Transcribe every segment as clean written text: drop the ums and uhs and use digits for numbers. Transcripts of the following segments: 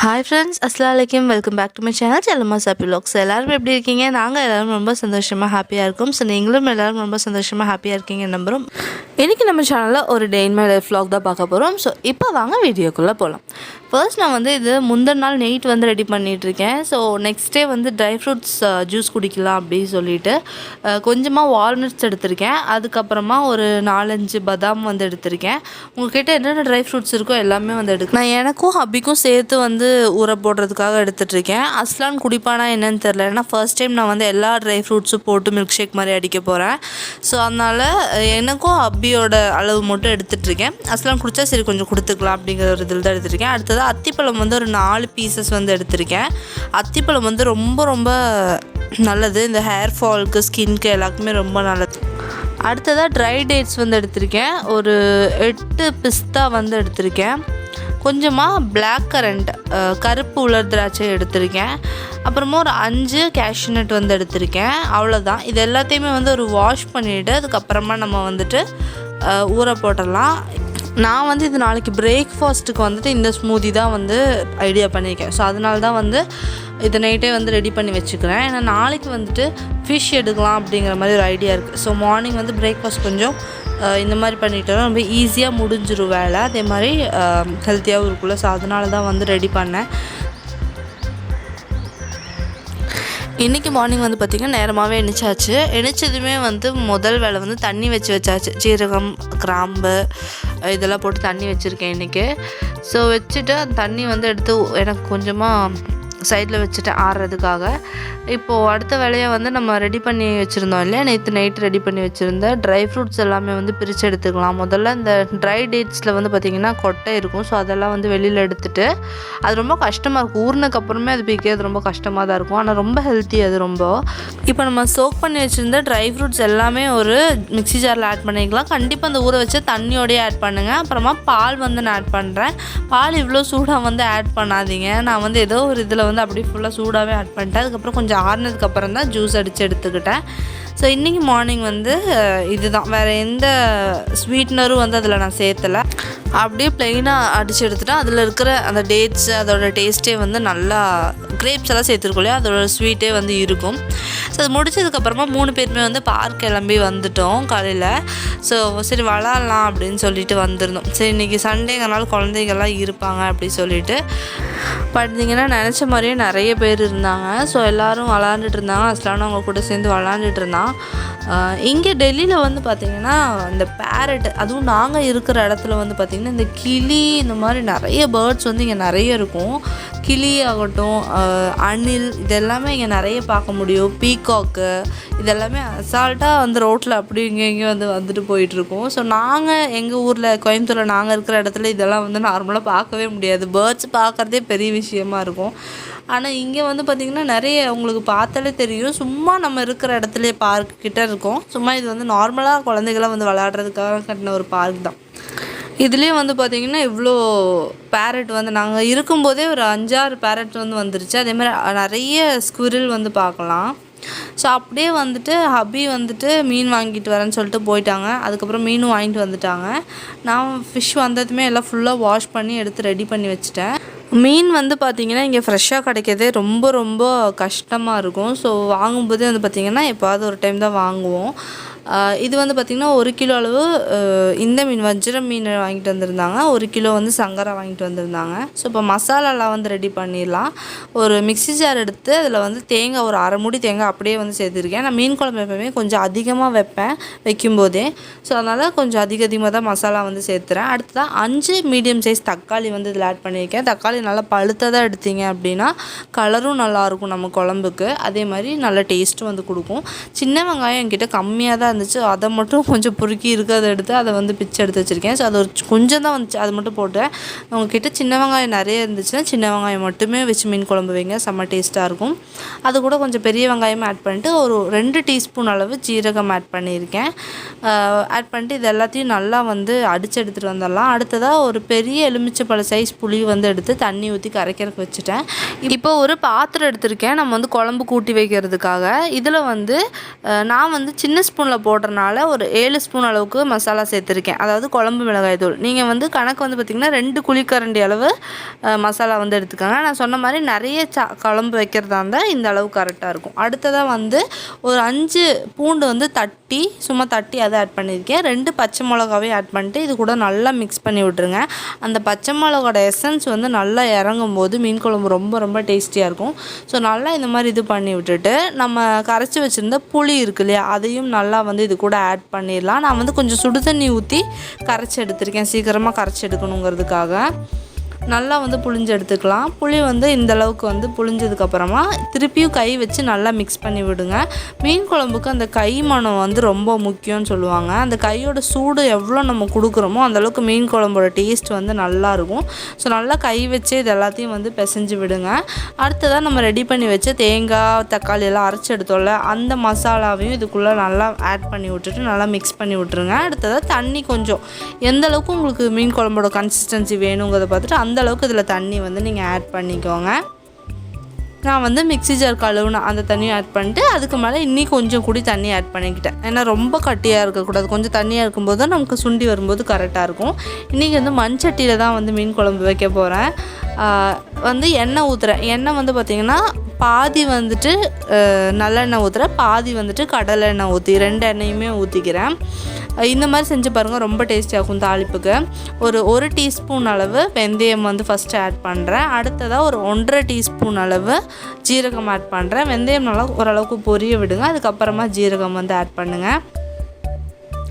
Hi friends, Assalamualaikum. Welcome back to my channel. Chalama Sapi Vlogs. எல்லாரும் எப்படி இருக்கீங்க? நாங்க எல்லாரும் ரொம்ப சந்தோஷமா ஹாப்பியா இருக்கோம். ஸோ நீங்களும் எல்லாரும் ரொம்ப சந்தோஷமா ஹாப்பியா இருக்கீங்க நம்புறோம். இன்னைக்கு நம்ம சேனல்ல ஒரு டே இன் மை லைஃப் vlog தான் பார்க்க போறோம். ஸோ இப்போ வாங்க வீடியோக்குள்ள போலாம். ஃபர்ஸ்ட் நான் இது முந்தின நாள் நைட் ரெடி பண்ணிட்டு இருக்கேன். So next day dry fruits juice குடிக்கலாம் அப்படின்னு சொல்லிட்டு கொஞ்சமாக வால்நட்ஸ் எடுத்திருக்கேன். அதுக்கப்புறமா ஒரு 4-5 பதாம் எடுத்திருக்கேன். உங்ககிட்ட என்னென்ன ட்ரை ஃப்ரூட்ஸ் இருக்கோ எல்லாமே எடுக்க நான் எனக்கும் ஹப்பிக்கும் சேர்த்து ஊற போடுறதுக்காக எடுத்துகிட்ருக்கேன். அஸ்லான் குடிப்பானா என்னன்னு தெரில. ஏன்னா ஃபர்ஸ்ட் டைம் நான் எல்லா ட்ரை ஃப்ரூட்ஸும் போட்டு மில்க் ஷேக் மாதிரி அடிக்க போகிறேன். ஸோ அதனால் எனக்கும் ஹப்பியோட அளவு மட்டும் எடுத்துகிட்ருக்கேன். அஸ்லான் குடித்தா சரி கொஞ்சம் கொடுத்துக்கலாம் அப்படிங்கிற ஒரு இதில் தான் எடுத்துருக்கேன். அடுத்தது அத்திப்பழம் ஒரு 4 பீசஸ் எடுத்திருக்கேன். அத்திப்பழம் ரொம்ப ரொம்ப நல்லது. இந்த ஹேர் ஃபாலுக்கு ஸ்கின்க்கு எல்லாருக்குமே ரொம்ப நல்லது. அடுத்ததாக ட்ரை டேட்ஸ் எடுத்திருக்கேன். ஒரு 8 பிஸ்தா எடுத்திருக்கேன். கொஞ்சமாக பிளாக் கரண்ட் கருப்பு உலர் திராட்சை எடுத்திருக்கேன். அப்புறமா ஒரு 5 கேஷ்யூநட் எடுத்திருக்கேன். அவ்வளோதான். இது எல்லாத்தையுமே ஒரு வாஷ் பண்ணிவிட்டு அதுக்கப்புறமா நம்ம ஊற போட்டுடலாம். நான் இது நாளைக்கு பிரேக்ஃபாஸ்ட்டுக்கு இந்த ஸ்மூதி தான் ஐடியா பண்ணியிருக்கேன். ஸோ அதனால தான் இதை நைட்டே ரெடி பண்ணி வச்சுக்கிறேன். ஏன்னா நாளைக்கு ஃபிஷ் எடுக்கலாம் அப்படிங்கிற மாதிரி ஒரு ஐடியா இருக்குது. ஸோ மார்னிங் பிரேக்ஃபாஸ்ட் கொஞ்சம் இந்த மாதிரி பண்ணிட்டோம் ரொம்ப ஈஸியாக முடிஞ்சிடும் வேலை. அதே மாதிரி ஹெல்த்தியாகவும் இருக்குல்ல. ஸோ அதனால தான் ரெடி பண்ணேன். இன்றைக்கி மார்னிங் பார்த்திங்கன்னா நேரமாகவே எணிச்சாச்சு. எணிச்சதுமே முதல் வேலை தண்ணி வச்சாச்சு. சீரகம், கிராம்பு இதெல்லாம் போட்டு தண்ணி வச்சுருக்கேன் இன்றைக்கி. ஸோ வச்சுட்டு அந்த தண்ணி எடுத்து எனக்கு கொஞ்சமாக சைடில் வச்சுட்டு ஆறுறதுக்காக. இப்போது அடுத்த வேலையை நம்ம ரெடி பண்ணி வச்சுருந்தோம் இல்லையா, நேற்று நைட்டு ரெடி பண்ணி வச்சுருந்த ட்ரை ஃப்ரூட்ஸ் எல்லாமே பிரித்து எடுத்துக்கலாம். முதல்ல இந்த ட்ரை டேட்ஸில் பார்த்திங்கன்னா கொட்டை இருக்கும். ஸோ அதெல்லாம் வெளியில் எடுத்துகிட்டு அது ரொம்ப கஷ்டமாக இருக்கும். ஊறினதுக்கப்புறமே அது பிக்கிறது ரொம்ப கஷ்டமாக தான் இருக்கும். ஆனால் ரொம்ப ஹெல்த்தி அது ரொம்ப. இப்போ நம்ம சோக் பண்ணி வச்சுருந்த ட்ரை ஃப்ரூட்ஸ் எல்லாமே ஒரு மிக்ஸி ஜாரில் ஆட் பண்ணிக்கலாம். கண்டிப்பாக அந்த ஊற வச்ச தண்ணியோடையே ஆட் பண்ணுங்கள். அப்புறமா பால் நான் ஆட் பண்ணுறேன். பால் இவ்வளோ சூடாக ஆட் பண்ணாதீங்க. நான் ஏதோ ஒரு இதில் அப்படியே ஃபுல்லாக சூடாகவே ஆட் பண்ணிட்டேன். அதுக்கப்புறம் கொஞ்சம் ஆறுனதுக்கப்புறம் தான் ஜூஸ் அடித்து எடுத்துக்கிட்டேன். ஸோ இன்றைக்கி மார்னிங் இதுதான். வேறு எந்த ஸ்வீட்னரும் அதில் நான் சேர்த்தலை. அப்படியே ப்ளெயினாக அடித்து எடுத்துட்டேன். அதில் இருக்கிற அந்த டேட்ஸு அதோடய டேஸ்ட்டே நல்லா கிரேப்ஸ் எல்லாம் சேர்த்துருக்கோம் இல்லையா, அதோட ஸ்வீட்டே இருக்கும். ஸோ அது முடிச்சதுக்கப்புறமா 3 பேருமே பார்க் கிளம்பி வந்துட்டோம் காலையில். ஸோ சரி விளாட்லாம் அப்படின்னு சொல்லிட்டு வந்திருந்தோம். சரி இன்றைக்கி சண்டேங்கிறனால குழந்தைங்கள்லாம் இருப்பாங்க அப்படி சொல்லிட்டு பார்த்தீங்கன்னா நினச்ச மாதிரியே நிறைய பேர் இருந்தாங்க. ஸோ எல்லோரும் விளாண்டுட்டு இருந்தாங்க. அஸ்லானும் அவங்க கூட சேர்ந்து விளாண்டுட்டு இருந்தான். இங்கே டெல்லியில் பார்த்திங்கன்னா இந்த பேரட், அதுவும் நாங்கள் இருக்கிற இடத்துல பார்த்திங்கன்னா இந்த கிளி இந்த மாதிரி நிறைய பேர்ட்ஸ் இங்கே நிறைய இருக்கும். கிளி ஆகட்டும், அணில் இதெல்லாமே இங்கே நிறைய பார்க்க முடியும். பீகாக்கு இதெல்லாமே அசால்ட்டாக ரோட்டில் அப்படி இங்கேயும் வந்துட்டு போயிட்டுருக்கோம். ஸோ நாங்கள் எங்கள் ஊரில் கோயம்புத்தூரில் நாங்கள் இருக்கிற இடத்துல இதெல்லாம் நார்மலாக பார்க்கவே முடியாது. பேர்ட்ஸ் பார்க்குறதே பெரிய விஷயமா இருக்கும். ஆனால் இங்கே பார்த்திங்கன்னா நிறைய உங்களுக்கு பார்த்தாலே தெரியும். சும்மா நம்ம இருக்கிற இடத்துல பார்க் கிட்டே இருக்கும். சும்மா இது நார்மலாக குழந்தைகளாம் விளையாடுறதுக்காக கட்டின ஒரு பார்க் தான். இதுலேயும் பார்த்திங்கன்னா இவ்வளோ பேரட் நாங்கள் இருக்கும்போதே ஒரு 5-6 பேரட் வந்துருச்சு. அதேமாதிரி நிறைய ஸ்குரில் பார்க்கலாம். ஸோ அப்படியே ஹப்பி மீன் வாங்கிட்டு வரேன்னு சொல்லிட்டு போயிட்டாங்க. அதுக்கப்புறம் மீனும் வாங்கிட்டு வந்துட்டாங்க. நான் ஃபிஷ் வந்ததுமே எல்லாம் ஃபுல்லாக வாஷ் பண்ணி எடுத்து ரெடி பண்ணி வச்சுட்டேன். மீன் பார்த்திங்கன்னா இங்கே ஃப்ரெஷ்ஷாக கிடைக்கிறதே ரொம்ப ரொம்ப கஷ்டமாக இருக்கும். ஸோ வாங்கும்போதே பார்த்திங்கன்னா எப்போது ஒரு டைம் தான் வாங்குவோம். இது பார்த்திங்கன்னா 1 கிலோ அளவு இந்த மீன் வஞ்சிரம் மீன் வாங்கிட்டு வந்திருந்தாங்க. 1 கிலோ சங்கரா வாங்கிட்டு வந்திருந்தாங்க. ஸோ இப்போ மசாலாலாம் ரெடி பண்ணிடலாம். ஒரு மிக்ஸி ஜார் எடுத்து அதில் தேங்காய் ஒரு 1/2 மூடி தேங்காய் அப்படியே சேர்த்துருக்கேன். நான் மீன் குழம்பு எப்பவுமே கொஞ்சம் அதிகமாக வைப்பேன் வைக்கும்போதே. ஸோ அதனால் கொஞ்சம் அதிகமாக தான் மசாலா சேர்த்துறேன். அடுத்ததான் 5 மீடியம் சைஸ் தக்காளி இதில் ஆட் பண்ணியிருக்கேன். தக்காளி நல்லா பழுத்ததாக எடுத்தீங்க அப்படின்னா கலரும் நல்லாயிருக்கும் நம்ம குழம்புக்கு. அதே மாதிரி நல்ல டேஸ்ட்டும் கொடுக்கும். சின்ன வெங்காயம் என்கிட்ட கம்மியாக தான் இருந்துச்சு. அதை மட்டும் கொஞ்சம் பொறுக்கி இருக்கிறத எடுத்து அதை பிச்சு எடுத்து வச்சுருக்கேன். ஸோ அது ஒரு கொஞ்சம் தான் வந்துச்சு, அது மட்டும் போட்டேன். உங்ககிட்ட சின்ன வெங்காயம் நிறைய இருந்துச்சுன்னா சின்ன வெங்காயம் மட்டுமே வச்சு மீன் குழம்பு வைங்க, செம்ம டேஸ்ட்டாக இருக்கும். அது கூட கொஞ்சம் பெரிய வெங்காயம் ஆட் பண்ணிட்டு ஒரு 2 டீஸ்பூன் அளவு ஜீரகம் ஆட் பண்ணியிருக்கேன். ஆட் பண்ணிட்டு இது எல்லாத்தையும் நல்லா அடித்து எடுத்துகிட்டு வந்துடலாம். அடுத்ததாக ஒரு பெரிய எலுமிச்சைப்பழ சைஸ் புளி எடுத்து தண்ணி ஊற்றி கரைக்கிறதுக்கு வச்சுட்டேன். இப்போ ஒரு பாத்திரம் எடுத்திருக்கேன் நம்ம குழம்பு கூட்டி வைக்கிறதுக்காக. இதில் நான் சின்ன ஸ்பூனில் போடுறனால ஒரு 7 ஸ்பூன் அளவுக்கு மசாலா சேர்த்துருக்கேன், அதாவது குழம்பு மிளகாய் தூள். நீங்கள் வந்து கணக்கு வந்து பார்த்திங்கன்னா 2 குழிக்கரண்டி அளவு மசாலா வந்து எடுத்துக்கோங்க. நான் சொன்ன மாதிரி நிறைய குழம்பு வைக்கிறதா இருந்தால் இந்த அளவு கரெக்டாக இருக்கும். அடுத்ததாக வந்து ஒரு 5 பூண்டு வந்து சும்மா தட்டி அதை ஆட் பண்ணியிருக்கேன். 2 பச்சை மிளகாவையும் ஆட் பண்ணிட்டு இது கூட நல்லா மிக்ஸ் பண்ணி விட்ருங்க. அந்த பச்சை மிளகாவோட எசன்ஸ் வந்து நல்லா இறங்கும் போது மீன் குழம்பு ரொம்ப ரொம்ப டேஸ்டியாக இருக்கும். ஸோ நல்லா இந்த மாதிரி இது பண்ணி விட்டுட்டு நம்ம கரைச்சி வச்சுருந்த புளி இருக்கு இல்லையா, அதையும் நல்லா வந்து இது கூட ஆட் பண்ணிடலாம். நான் வந்து கொஞ்சம் சுடு தண்ணி ஊற்றி கரைச்சி எடுத்திருக்கேன், சீக்கிரமாக கரைச்சி எடுக்கணுங்கிறதுக்காக. நல்லா வந்து புளிஞ்சு எடுத்துக்கலாம். புளி வந்து இந்த அளவுக்கு வந்து புளிஞ்சதுக்கப்புறமா திருப்பியும் கை வச்சு நல்லா மிக்ஸ் பண்ணி விடுங்க. மீன் குழம்புக்கு அந்த கை மணம் வந்து ரொம்ப முக்கியம்னு சொல்லுவாங்க. அந்த கையோட சூடு எவ்வளோ நம்ம கொடுக்குறோமோ அந்தளவுக்கு மீன் குழம்போட டேஸ்ட் வந்து நல்லாயிருக்கும். ஸோ நல்லா கை வச்சு இது எல்லாத்தையும் வந்து பிசைஞ்சு விடுங்க. அடுத்ததாக நம்ம ரெடி பண்ணி வச்சு தேங்காய் தக்காளி எல்லாம் அரைச்சி எடுத்தோம்ல, அந்த மசாலாவையும் இதுக்குள்ளே நல்லா ஆட் பண்ணி விட்டுட்டு நல்லா மிக்ஸ் பண்ணி விட்டுருங்க. அடுத்ததாக தண்ணி கொஞ்சம் எந்த அளவுக்கு உங்களுக்கு மீன் குழம்போட கன்சிஸ்டன்சி வேணுங்கிறத பார்த்துட்டு அந்த அளவுக்கு இதில் தண்ணி வந்து நீங்கள் ஆட் பண்ணிக்கோங்க. நான் வந்து மிக்ஸி ஜார் கழுவுன அந்த தண்ணியும் ஆட் பண்ணிட்டு அதுக்கு மேலே இன்னும் கொஞ்சம் கூடி தண்ணி ஆட் பண்ணிக்கிட்டேன். ஏன்னா ரொம்ப கட்டியாக இருக்கக்கூடாது, கொஞ்சம் தண்ணியாக இருக்கும்போது தான் நமக்கு சுண்டி வரும்போது கரெக்டாக இருக்கும். இன்றைக்கி வந்து மண்சட்டியில் தான் வந்து மீன் குழம்பு வைக்க போகிறேன். வந்து எண்ணெய் ஊற்றுறேன். எண்ணெய் வந்து பார்த்திங்கன்னா பாதி வந்துட்டு நல்லெண்ணெய் ஊற்றுறேன், பாதி வந்துட்டு கடலை எண்ணெய் ஊற்றி 2 எண்ணெயுமே ஊற்றிக்கிறேன். இந்த மாதிரி செஞ்சு பாருங்கள், ரொம்ப டேஸ்டியாக இருக்கும். தாளிப்புக்கு ஒரு டீஸ்பூன் அளவு வெந்தயம் வந்து ஃபஸ்ட்டு ஆட் பண்ணுறேன். அடுத்ததாக ஒரு 1.5 டீஸ்பூன் அளவு ஜீரகம் ஆட் பண்ணுறேன். வெந்தயம் நல்லா ஓரளவுக்கு பொரிய விடுங்க. அதுக்கப்புறமா ஜீரகம் வந்து ஆட் பண்ணுங்கள்.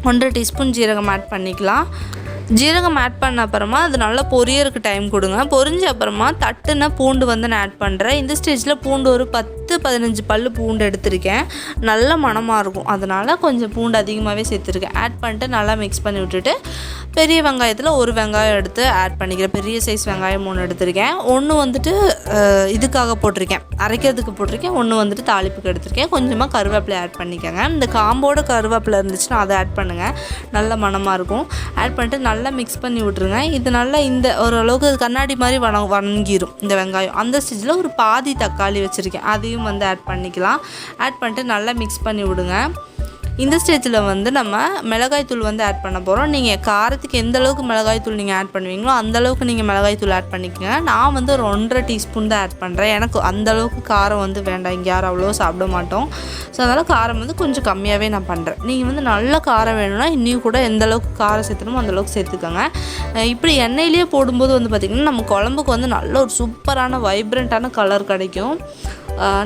1.5 டீஸ்பூன் ஜீரகம் ஆட் பண்ணிக்கலாம். ஜீரகம் ஆட் பண்ண அப்புறமா அது நல்லா பொரியறதுக்கு டைம் கொடுங்க. பொரிஞ்ச அப்புறமா தட்டுன பூண்டு வந்து நான் ஆட் பண்ணுறேன். இந்த ஸ்டேஜில் பூண்டு ஒரு 10-15 பல் பூண்டு எடுத்திருக்கேன். நல்ல மணமாக இருக்கும், அதனால் கொஞ்சம் பூண்டு அதிகமாகவே சேர்த்துருக்கேன். ஆட் பண்ணிட்டு நல்லா மிக்ஸ் பண்ணி விட்டுட்டு பெரிய வெங்காயத்தில் ஒரு வெங்காயம் எடுத்து ஆட் பண்ணிக்கிறேன். பெரிய சைஸ் வெங்காயம் 3 எடுத்திருக்கேன். 1 வந்துட்டு இதுக்காக போட்டிருக்கேன், அரைக்கிறதுக்கு போட்டிருக்கேன். 1 வந்துட்டு தாளிப்புக்கு எடுத்திருக்கேன். கொஞ்சமாக கருவேப்பிலை ஆட் பண்ணிக்கோங்க. இந்த காம்போட கருவேப்பிலை இருந்துச்சுன்னா அதை ஆட் பண்ணுங்கள், நல்ல மணமாக இருக்கும். ஆட் பண்ணிட்டு நல்லா மிக்ஸ் பண்ணி விட்ருங்க. இது நல்லா இந்த ஓரளவுக்கு கண்ணாடி மாதிரி வணங்கிடும் இந்த வெங்காயம். அந்த ஸ்டேஜில் ஒரு பாதி தக்காளி வச்சுருக்கேன், அதையும் வந்து ஆட் பண்ணிக்கலாம். ஆட் பண்ணிட்டு நல்லா மிக்ஸ் பண்ணி விடுங்க. இந்த ஸ்டேஜில் வந்து நம்ம மிளகாய்த்தூள் வந்து ஆட் பண்ண போகிறோம். நீங்கள் காரத்துக்கு எந்த அளவுக்கு மிளகாய்த்தூள் நீங்கள் ஆட் பண்ணுவீங்களோ அந்தளவுக்கு நீங்கள் மிளகாய்த்தூள் ஆட் பண்ணிக்கோங்க. நான் வந்து ஒரு 1.5 டீஸ்பூன் தான் ஆட் பண்ணுறேன். எனக்கு அந்தளவுக்கு காரம் வந்து வேண்டாம், இங்கே யாரும் அவ்வளோ சாப்பிட மாட்டோம். ஸோ அதனால் காரம் வந்து கொஞ்சம் கம்மியாகவே நான் பண்ணுறேன். நீங்கள் வந்து நல்ல காரம் வேணும்னா இன்னும் கூட எந்த அளவுக்கு காரம் சேர்த்துணுமோ அந்தளவுக்கு சேர்த்துக்கோங்க. இப்படி எண்ணெயிலேயே போடும்போது வந்து பார்த்திங்கன்னா நம்ம குழம்புக்கு வந்து நல்ல ஒரு சூப்பரான வைப்ரண்ட்டான கலர் கிடைக்கும்.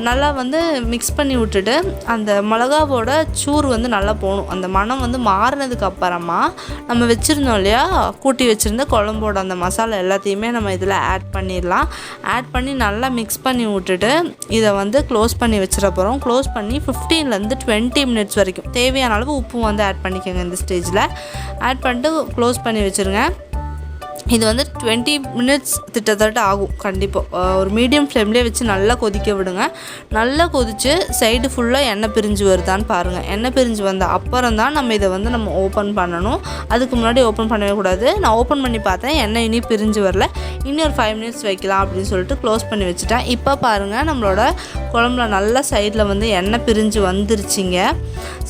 நல்லா வந்து மிக்ஸ் பண்ணி விட்டுட்டு அந்த மிளகாவோட சூறு வந்து நல்லா போகணும். அந்த மணம் வந்து மாறினதுக்கு அப்புறமா நம்ம வச்சுருந்தோம் இல்லையா, கூட்டி வச்சுருந்த குழம்போட அந்த மசாலா எல்லாத்தையுமே நம்ம இதில் ஆட் பண்ணிடலாம். ஆட் பண்ணி நல்லா மிக்ஸ் பண்ணி விட்டுட்டு இதை வந்து க்ளோஸ் பண்ணி வச்சிட போகிறோம். க்ளோஸ் பண்ணி 15 to 20 மினிட்ஸ் வரைக்கும் தேவையான அளவு உப்பும் வந்து ஆட் பண்ணிக்கோங்க. இந்த ஸ்டேஜில் ஆட் பண்ணிட்டு க்ளோஸ் பண்ணி வச்சுருங்க. இது வந்து 20 மினிட்ஸ் திட்டத்தட்ட ஆகும் கண்டிப்பாக. ஒரு மீடியம் ஃப்ளேம்லேயே வச்சு நல்லா கொதிக்க விடுங்க. நல்லா கொதித்து சைடு ஃபுல்லாக எண்ணெய் பிரிஞ்சு வருதான்னு பாருங்கள். எண்ணெய் பிரிஞ்சு வந்த அப்புறம் தான் நம்ம இதை வந்து நம்ம ஓப்பன் பண்ணணும். அதுக்கு முன்னாடி ஓப்பன் பண்ணவே கூடாது. நான் ஓப்பன் பண்ணி பார்த்தேன், எண்ணெய் இனி பிரிஞ்சு வரல. இன்னும் ஒரு 5 மினிட்ஸ் வைக்கலாம் அப்படின்னு சொல்லிட்டு க்ளோஸ் பண்ணி வச்சுட்டேன். இப்போ பாருங்கள், நம்மளோட குழம்புல நல்லா சைடில் வந்து எண்ணெய் பிரிஞ்சு வந்துருச்சிங்க.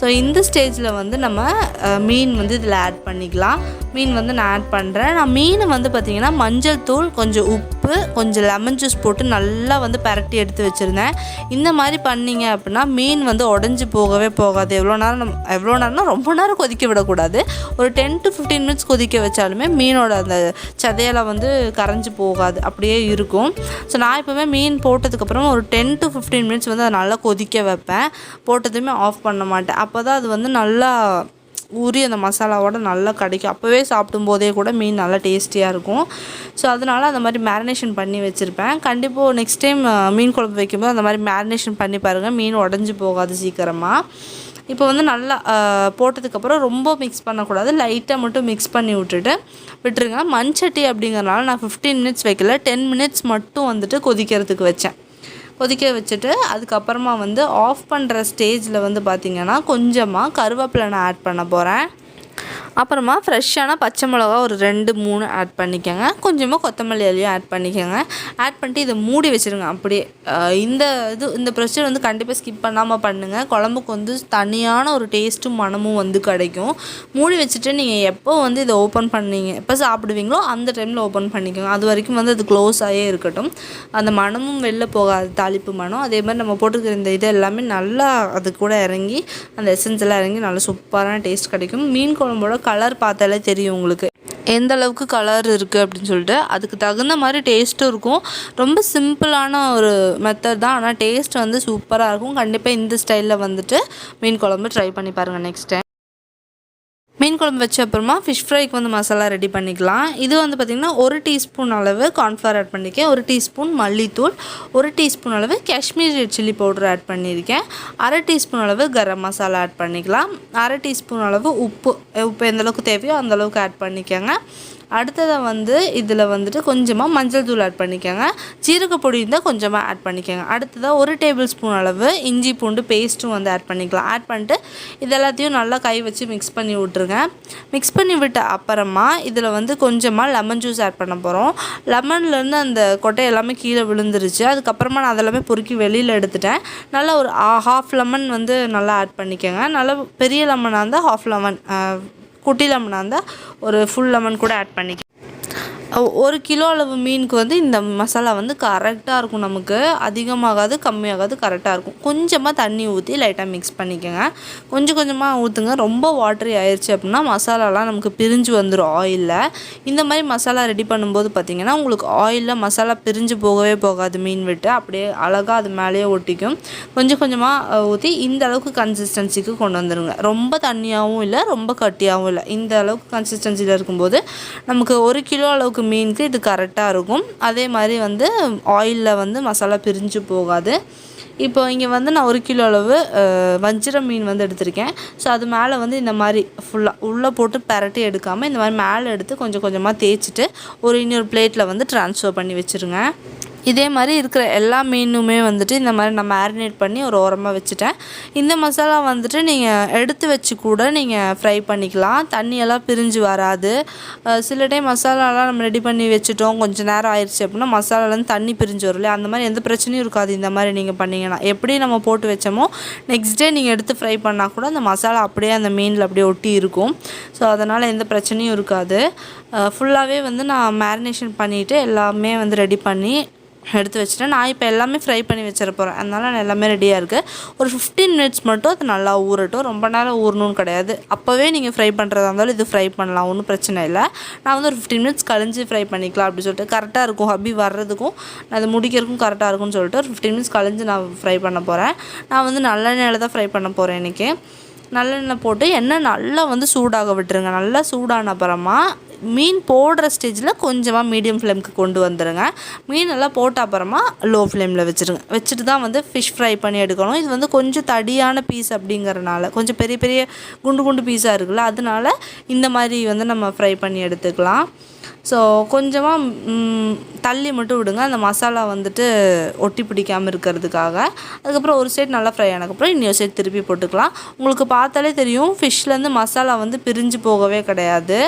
ஸோ இந்த ஸ்டேஜில் வந்து நம்ம மீன் வந்து இதில் ஆட் பண்ணிக்கலாம். மீன் வந்து நான் ஆட் பண்ணுறேன். நான் மீன் வந்து பார்த்திங்கன்னா மஞ்சள் தூள், கொஞ்சம் உப்பு, கொஞ்சம் லெமன் ஜூஸ் போட்டு நல்லா வந்து பரட்டி எடுத்து வச்சுருந்தேன். இந்த மாதிரி பண்ணிங்க அப்படின்னா மீன் வந்து உடஞ்சி போகவே போகாது. எவ்வளோ நேரம்னா ரொம்ப நேரம் கொதிக்க விடக்கூடாது. ஒரு 10 to 15 மினிட்ஸ் கொதிக்க வச்சாலுமே மீனோட அந்த சதையெல்லாம் வந்து கரைஞ்சி போகாது, அப்படியே இருக்கும். ஸோ நான் இப்போவே மீன் போட்டதுக்கப்புறம் ஒரு 10 to 15 மினிட்ஸ் வந்து அதை நல்லா கொதிக்க வைப்பேன். போட்டதுமே ஆஃப் பண்ண மாட்டேன். அப்போ தான் அது வந்து நல்லா ஊறி அந்த மசாலாவோட நல்லா கிடைக்கும். அப்போவே சாப்பிடும்போதே கூட மீன் நல்லா டேஸ்டியாக இருக்கும். ஸோ அதனால் அந்த மாதிரி மேரினேஷன் பண்ணி வச்சுருப்பேன். கண்டிப்பாக நெக்ஸ்ட் டைம் மீன் குழம்பு வைக்கும்போது அந்த மாதிரி மேரினேஷன் பண்ணி பாருங்கள், மீன் உடஞ்சி போகாது சீக்கிரமாக. இப்போ வந்து நல்லா போட்டதுக்கப்புறம் ரொம்ப மிக்ஸ் பண்ணக்கூடாது, லைட்டாக மட்டும் மிக்ஸ் பண்ணி விட்டுருங்க. மண்சட்டி அப்படிங்கிறனால நான் 15 மினிட்ஸ் வைக்கல, 10 மினிட்ஸ் மட்டும் வந்துட்டு கொதிக்கிறதுக்கு வச்சேன். கொதிக்க வச்சுட்டு அதுக்கப்புறமா வந்து ஆஃப் பண்ணுற ஸ்டேஜில் வந்து பார்த்திங்கன்னா கொஞ்சமாக கருவேப்பிலை நான் ஆட் பண்ண போகிறேன். அப்புறமா ஃப்ரெஷ்ஷான பச்சை மிளகா ஒரு 2-3 ஆட் பண்ணிக்கோங்க. கொஞ்சமாக கொத்தமல்லி இலையும் ஆட் பண்ணிக்கோங்க. ஆட் பண்ணிட்டு இதை மூடி வச்சுருங்க அப்படியே. இந்த ப்ரொசீஜர் வந்து கண்டிப்பாக ஸ்கிப் பண்ணாமல் பண்ணுங்கள். குழம்புக்கு வந்து தனியான ஒரு டேஸ்ட்டும் மணமும் வந்து கிடைக்கும். மூடி வச்சுட்டு நீங்கள் எப்போ வந்து இதை ஓப்பன் பண்ணீங்க, எப்போ சாப்பிடுவீங்களோ அந்த டைமில் ஓப்பன் பண்ணிக்கோங்க. அது வரைக்கும் வந்து அது க்ளோஸ் ஆகியே இருக்கட்டும். அந்த மணமும் வெளில போகாது, தாளிப்பு மணம். அதே மாதிரி நம்ம போட்டுக்கிற இந்த இது எல்லாமே நல்லா அது கூட இறங்கி, அந்த எசன்ஸ் எல்லாம் இறங்கி நல்லா சூப்பரான டேஸ்ட் கிடைக்கும். மீன் குழம்போட கலர் பார்த்தாலே தெரியும் உங்களுக்கு எந்த அளவுக்கு கலர் இருக்குது அப்படின்னு சொல்லிட்டு. அதுக்கு தகுந்த மாதிரி டேஸ்ட்டும் இருக்கும். ரொம்ப சிம்பிளான ஒரு மெத்தட் தான், ஆனால் டேஸ்ட் வந்து சூப்பராக இருக்கும். கண்டிப்பாக இந்த ஸ்டைலில் வந்துட்டு மீன் குழம்பு ட்ரை பண்ணி பாருங்கள் நெக்ஸ்ட் டைம். மீன் குழம்பு வச்ச அப்புறமா ஃபிஷ் ஃப்ரைக்கு வந்து மசாலா ரெடி பண்ணிக்கலாம். இது வந்து பார்த்திங்கன்னா 1 டீஸ்பூன் அளவு கார்ன்ஃப்ளவர் ஆட் பண்ணியிருக்கேன், 1 டீஸ்பூன் மல்லித்தூள், 1 டீஸ்பூன் அளவு Kashmiri red chilli powder add பண்ணியிருக்கேன், 1/2 டீஸ்பூன் அளவு கரம் மசாலா ஆட் பண்ணிக்கலாம், 1/2 டீஸ்பூன் அளவு உப்பு எந்தளவுக்கு தேவையோ அந்தளவுக்கு ஆட் பண்ணிக்கோங்க. அடுத்ததாக வந்து இதில் வந்துட்டு கொஞ்சமாக மஞ்சள் தூள் ஆட் பண்ணிக்கோங்க. ஜீரகப்பொடி இருந்தால் கொஞ்சமாக ஆட் பண்ணிக்கோங்க. அடுத்ததாக 1 டேபிள் ஸ்பூன் அளவு இஞ்சி பூண்டு பேஸ்ட்டும் வந்து ஆட் பண்ணிக்கலாம். ஆட் பண்ணிட்டு இது எல்லாத்தையும் நல்லா கை வச்சு மிக்ஸ் பண்ணி விட்ருங்க. மிக்ஸ் பண்ணி விட்ட அப்புறமா இதில் வந்து கொஞ்சமாக லெமன் ஜூஸ் ஆட் பண்ண போகிறோம். லெமன்லேருந்து அந்த கொட்டை எல்லாமே கீழே விழுந்துருச்சு. அதுக்கப்புறமா நான் அதெல்லாமே பொறுக்கி வெளியில் எடுத்துட்டேன். நல்லா ஒரு ஹாஃப் லெமன் வந்து நல்லா ஆட் பண்ணிக்கோங்க. நல்லா பெரிய லெமனாக இருந்தால் ஹாஃப் லெமன், குட்டி லெமனாக இருந்தால் ஒரு ஃபுல் லெமன் கூட ஆட் பண்ணிக்க. 1 கிலோ அளவு மீனுக்கு வந்து இந்த மசாலா வந்து கரெக்டாக இருக்கும். நமக்கு அதிகமாகாது கம்மியாகாது, கரெக்டாக இருக்கும். கொஞ்சமாக தண்ணி ஊற்றி லைட்டாக மிக்ஸ் பண்ணிக்கோங்க. கொஞ்சம் கொஞ்சமாக ஊற்றுங்க. ரொம்ப வாட்டரி ஆயிடுச்சு அப்படின்னா மசாலாலாம் நமக்கு பிரிஞ்சு வந்துடும் ஆயிலில். இந்த மாதிரி மசாலா ரெடி பண்ணும்போது பார்த்திங்கன்னா உங்களுக்கு ஆயிலில் மசாலா பிரிஞ்சு போகவே போகாது. மீன் விட்டு அப்படியே அழகாக அது மேலேயே ஒட்டிக்கும். கொஞ்சம் கொஞ்சமாக ஊற்றி இந்த அளவுக்கு கன்சிஸ்டன்சிக்கு கொண்டு வந்துடுங்க. ரொம்ப தண்ணியாகவும் இல்லை, ரொம்ப கட்டியாகவும் இல்லை. இந்த அளவுக்கு கன்சிஸ்டன்சியில் இருக்கும்போது நமக்கு 1 கிலோ அளவுக்கு மீனுக்கு இது கரெக்டாக இருக்கும். அதே மாதிரி வந்து ஆயிலில் வந்து மசாலா பிரிஞ்சு போகாது. இப்போ இங்கே வந்து நான் 1 கிலோ அளவு வஞ்சிரம் மீன் வந்து எடுத்திருக்கேன். ஸோ அது மேலே வந்து இந்த மாதிரி ஃபுல்லாக உள்ளே போட்டு பரட்டி எடுக்காமல் இந்த மாதிரி மேலே எடுத்து கொஞ்சம் கொஞ்சமாக தேய்ச்சிட்டு இன்னொரு பிளேட்டில் வந்து ட்ரான்ஸ்ஃபர் பண்ணி வச்சுருங்க. இதே மாதிரி இருக்கிற எல்லா மீனுமே வந்துட்டு இந்த மாதிரி நான் மேரினேட் பண்ணி ஒரு ஓரமாக வச்சுட்டேன். இந்த மசாலா வந்துட்டு நீங்கள் எடுத்து வச்சு கூட நீங்கள் ஃப்ரை பண்ணிக்கலாம். தண்ணியெல்லாம் பிரிஞ்சு வராது. சில டைம் மசாலாலாம் நம்ம ரெடி பண்ணி வச்சுட்டோம், கொஞ்சம் நேரம் ஆயிடுச்சு அப்படின்னா மசாலாலேருந்து தண்ணி பிரிஞ்சு வரும் இல்லையா, அந்த மாதிரி எந்த பிரச்சனையும் இருக்காது. இந்த மாதிரி நீங்கள் பண்ணிங்கன்னா எப்படி நம்ம போட்டு வச்சோமோ நெக்ஸ்ட் டே நீங்கள் எடுத்து ஃப்ரை பண்ணால் கூட அந்த மசாலா அப்படியே அந்த மீனில் அப்படியே ஒட்டி இருக்கும். ஸோ அதனால் எந்த பிரச்சனையும் இருக்காது. ஃபுல்லாகவே வந்து நான் மேரினேஷன் பண்ணிவிட்டு எல்லாமே வந்து ரெடி பண்ணி எடுத்து வச்சுட்டேன். நான் இப்போ எல்லாமே ஃப்ரை பண்ணி வச்சிட போகிறேன். அதனால் நான் எல்லாமே ரெடியாக இருக்குது. ஒரு 15 மினிட்ஸ் மட்டும் அது நல்லா ஊறட்டும். ரொம்ப நேரம் ஊறணும்னு கிடையாது. அப்போவே நீங்கள் ஃப்ரை பண்ணுறதா இருந்தாலும் இது ஃப்ரை பண்ணலாம், ஒன்றும் பிரச்சனை இல்லை. நான் வந்து ஒரு 15 மினிட்ஸ் கழிஞ்சு ஃப்ரை பண்ணிக்கலாம் அப்படின்னு சொல்லிட்டு கரெக்டாக இருக்கும். ஹப்பி வர்றதுக்கும் அது முடிக்கிறதுக்கும் கரெக்டாக இருக்கும்னு சொல்லிட்டு ஒரு 15 மினிட்ஸ் கழிஞ்சு நான் ஃப்ரை பண்ண போகிறேன். நான் வந்து நல்லெண்ணெயில் தான் ஃப்ரை பண்ண போகிறேன் இன்றைக்கி. நல்லெண்ணெய் போட்டு எண்ணெய் நல்லா வந்து சூடாக விட்டுருங்க. நல்லா சூடான அப்புறமா மீன் போடுற ஸ்டேஜில் கொஞ்சமாக மீடியம் ஃப்ளேமுக்கு கொண்டு வந்துடுங்க. மீன் எல்லாம் போட்ட அப்புறமா லோ ஃப்ளேமில் வச்சுட்டு தான் வந்து ஃபிஷ் ஃப்ரை பண்ணி எடுக்கணும். இது வந்து கொஞ்சம் தடியான பீஸ் அப்படிங்கிறனால, கொஞ்சம் பெரிய பெரிய குண்டு குண்டு பீஸாக இருக்குல்ல, அதனால இந்த மாதிரி வந்து நம்ம ஃப்ரை பண்ணி எடுத்துக்கலாம். ஸோ கொஞ்சமாக தள்ளி மட்டும் விடுங்க, அந்த மசாலா வந்துட்டு ஒட்டி பிடிக்காமல் இருக்கிறதுக்காக. அதுக்கப்புறம் ஒரு சைடு நல்லா ஃப்ரை ஆனதுக்கப்புறம் இன்னொரு சைடு திருப்பி போட்டுக்கலாம். உங்களுக்கு பார்த்தாலே தெரியும் ஃபிஷ்லேருந்து மசாலா வந்து பிரிஞ்சு போகவே கிடையாது,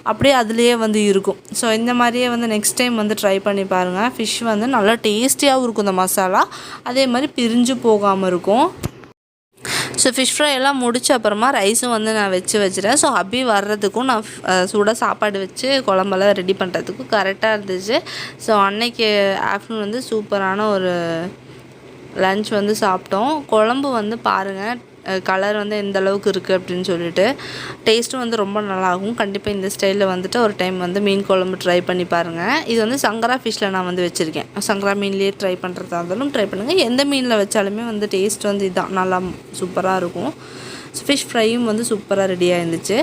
அப்படியே அதுலேயே வந்து இருக்கும். ஸோ இந்த மாதிரியே வந்து நெக்ஸ்ட் டைம் வந்து ட்ரை பண்ணி பாருங்கள். ஃபிஷ் வந்து நல்லா டேஸ்டியாகவும் இருக்கும் இந்த மசாலா, அதே மாதிரி பிரிஞ்சு போகாமல் இருக்கும். ஸோ ஃபிஷ் ஃப்ரை எல்லாம் முடிச்ச அப்புறமா ரைஸும் வந்து நான் வச்சுட்டேன். ஸோ ஹப்பி வர்றதுக்கும் நான் சூடாக சாப்பாடு வச்சு குழம்பெல்லாம் ரெடி பண்ணுறதுக்கும் கரெக்டாக இருந்துச்சு. ஸோ அன்னைக்கு ஆஃப்டர்நூன் வந்து சூப்பரான ஒரு லன்ச் வந்து சாப்பிட்டோம். குழம்பு வந்து பாருங்கள் கலர் வந்து எந்த அளவுக்கு இருக்குது அப்படின்னு சொல்லிட்டு. டேஸ்ட்டும் வந்து ரொம்ப நல்லாயிருக்கும். கண்டிப்பாக இந்த ஸ்டைலில் வந்துட்டு ஒரு டைம் வந்து மீன் குழம்பு ட்ரை பண்ணி பாருங்கள். இது வந்து சங்கரா ஃபிஷ்ஷில் நான் வந்து வச்சுருக்கேன். சங்கரா மீன்லேயே ட்ரை பண்ணுறதா இருந்தாலும் ட்ரை பண்ணுங்கள். எந்த மீனில் வச்சாலுமே வந்து டேஸ்ட் வந்து இதுதான் நல்லா சூப்பராக இருக்கும். ஃபிஷ் ஃப்ரையும் வந்து சூப்பராக ரெடியாக இருந்துச்சு.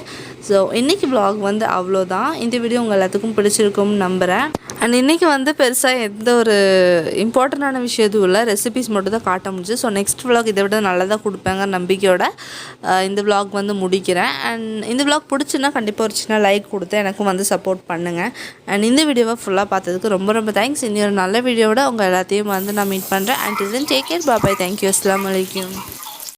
ஸோ இன்றைக்கி vlog வந்து அவ்வளோதான். இந்த வீடியோ உங்கள் எல்லாத்துக்கும் பிடிச்சிருக்கும்னு நம்புகிறேன். அண்ட் இன்றைக்கி வந்து பெருசாக எந்த ஒரு இம்பார்ட்டண்ட்டான விஷயம் எதுவும் இல்லை, ரெசிபிஸ் மட்டும் தான் காட்ட முடிஞ்சு. ஸோ நெக்ஸ்ட் vlog இதை விட நல்லா தான் கொடுப்பேங்க நம்பிக்கையோட இந்த vlog வந்து முடிக்கிறேன். அண்ட் இந்த vlog பிடிச்சுன்னா கண்டிப்பாக ஒரு சின்ன லைக் கொடுத்து எனக்கும் வந்து சப்போர்ட் பண்ணுங்கள். அண்ட் இந்த வீடியோவை ஃபுல்லாக பார்த்ததுக்கு ரொம்ப ரொம்ப தேங்க்ஸ். இன்னொரு நல்ல வீடியோவோட உங்கள் எல்லாத்தையும் வந்து நான் மீட் பண்ணுறேன். And then take care, bye, thank you, அஸ்ஸலாமு அலைக்கும்.